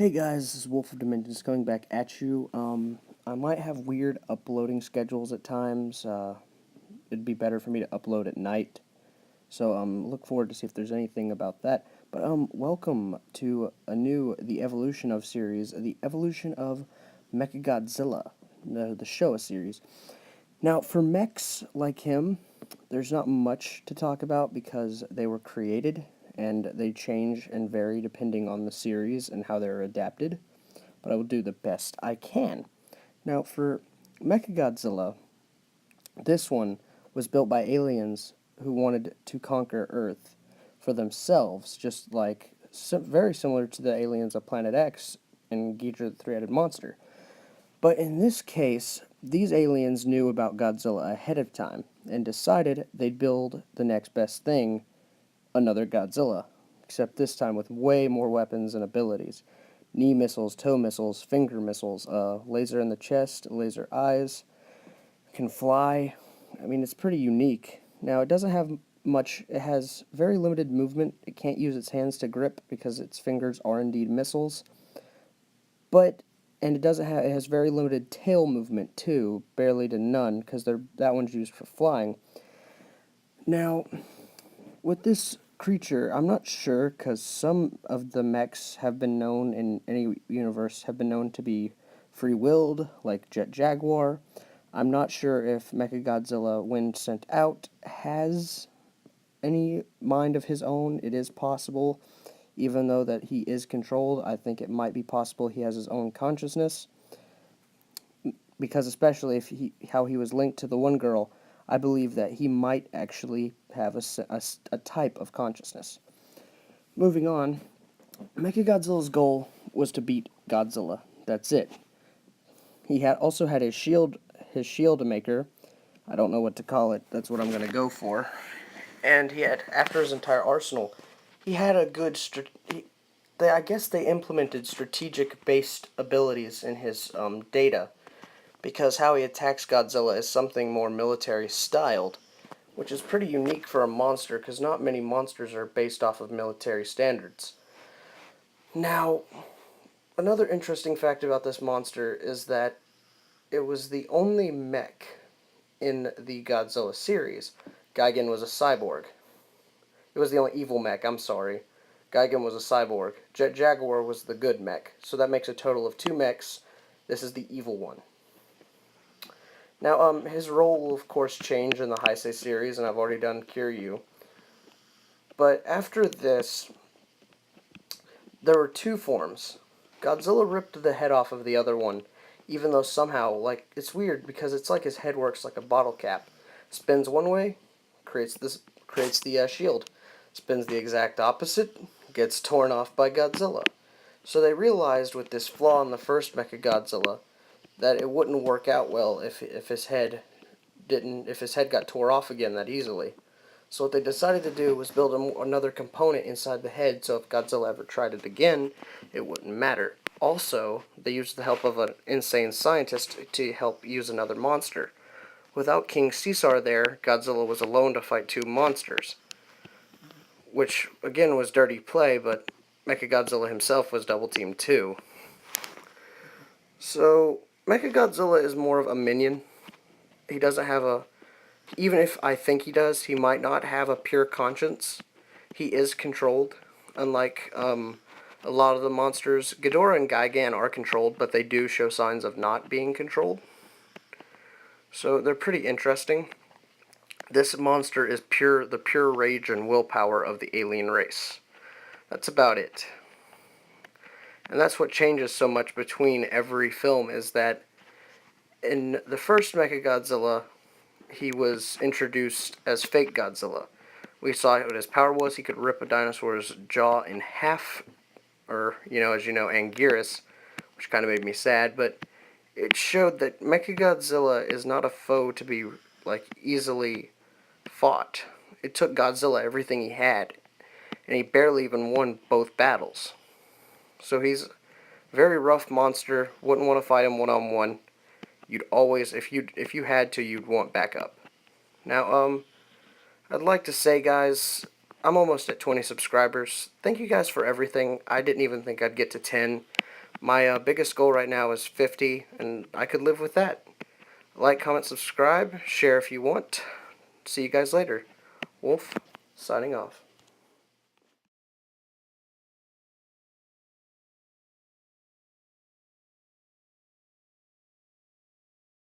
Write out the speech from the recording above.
Hey guys, this is Wolf of Dimensions coming back at you. I might have weird uploading schedules at times. It'd be better for me to upload at night. So look forward to see if there's anything about that. But welcome to a new The Evolution of series, The Evolution of Mechagodzilla, the Showa series. Now, for mechs like him, there's not much to talk about because they were created and they change and vary depending on the series and how they're adapted, but I will do the best I can. Now, for Mechagodzilla, this one was built by aliens who wanted to conquer Earth for themselves, just like very similar to the aliens of Planet X and Ghidorah the Three-Headed Monster. But in this case, these aliens knew about Godzilla ahead of time and decided they'd build the next best thing, another Godzilla, except this time with way more weapons and abilities. Knee missiles, toe missiles, finger missiles, laser in the chest, laser eyes, can fly. I mean, it's pretty unique. Now, it doesn't have much, it has very limited movement. It can't use its hands to grip because its fingers are indeed missiles. But and it has very limited tail movement too, barely to none, because that one's used for flying. Now, with this creature, I'm not sure, because some of the mechs have been known in any universe have been known to be free-willed, like Jet Jaguar. I'm not sure if Mechagodzilla, when sent out, has any mind of his own. It is possible, even though that he is controlled. I think it might be possible he has his own consciousness, because especially if how he was linked to the one girl, I believe that he might actually have a type of consciousness. Moving on, Mechagodzilla's goal was to beat Godzilla. That's it. He also had his shield maker. I don't know what to call it. That's what I'm going to go for. And he had, after his entire arsenal, he had a good I guess they implemented strategic-based abilities in his data, because how he attacks Godzilla is something more military-styled, which is pretty unique for a monster, because not many monsters are based off of military standards. Now, another interesting fact about this monster is that it was the only mech in the Godzilla series. Gigan was a cyborg. It was the only evil mech, I'm sorry. Gigan was a cyborg. Jet Jaguar was the good mech. So that makes a total of 2 mechs. This is the evil one. Now, his role will of course change in the Heisei series, and I've already done Kiryu. But after this, there were 2 forms. Godzilla ripped the head off of the other one, even though somehow, like, it's weird because it's like his head works like a bottle cap. Spins one way, creates the shield. Spins the exact opposite, gets torn off by Godzilla. So they realized with this flaw in the first Mechagodzilla that it wouldn't work out well if his head got tore off again that easily. So what they decided to do was build another component inside the head, so if Godzilla ever tried it again, it wouldn't matter. Also, they used the help of an insane scientist to help use another monster. Without King Caesar there, Godzilla was alone to fight 2 monsters, which again was dirty play, but Mechagodzilla himself was double teamed too. So Mechagodzilla is more of a minion. He doesn't have a, even if I think he does, he might not have a pure conscience. He is controlled, unlike a lot of the monsters. Ghidorah and Gigan are controlled, but they do show signs of not being controlled. So they're pretty interesting. This monster is the pure rage and willpower of the alien race. That's about it. And that's what changes so much between every film, is that in the first Mechagodzilla, he was introduced as fake Godzilla. We saw what his power was. He could rip a dinosaur's jaw in half, or, as you know, Anguirus, which kind of made me sad, but it showed that Mechagodzilla is not a foe to be, easily fought. It took Godzilla everything he had, and he barely even won both battles. So he's a very rough monster. Wouldn't want to fight him one-on-one. You'd always, if you had to, you'd want backup. Now, I'd like to say, guys, I'm almost at 20 subscribers. Thank you guys for everything. I didn't even think I'd get to 10. My biggest goal right now is 50, and I could live with that. Like, comment, subscribe, share if you want. See you guys later. Wolf, signing off.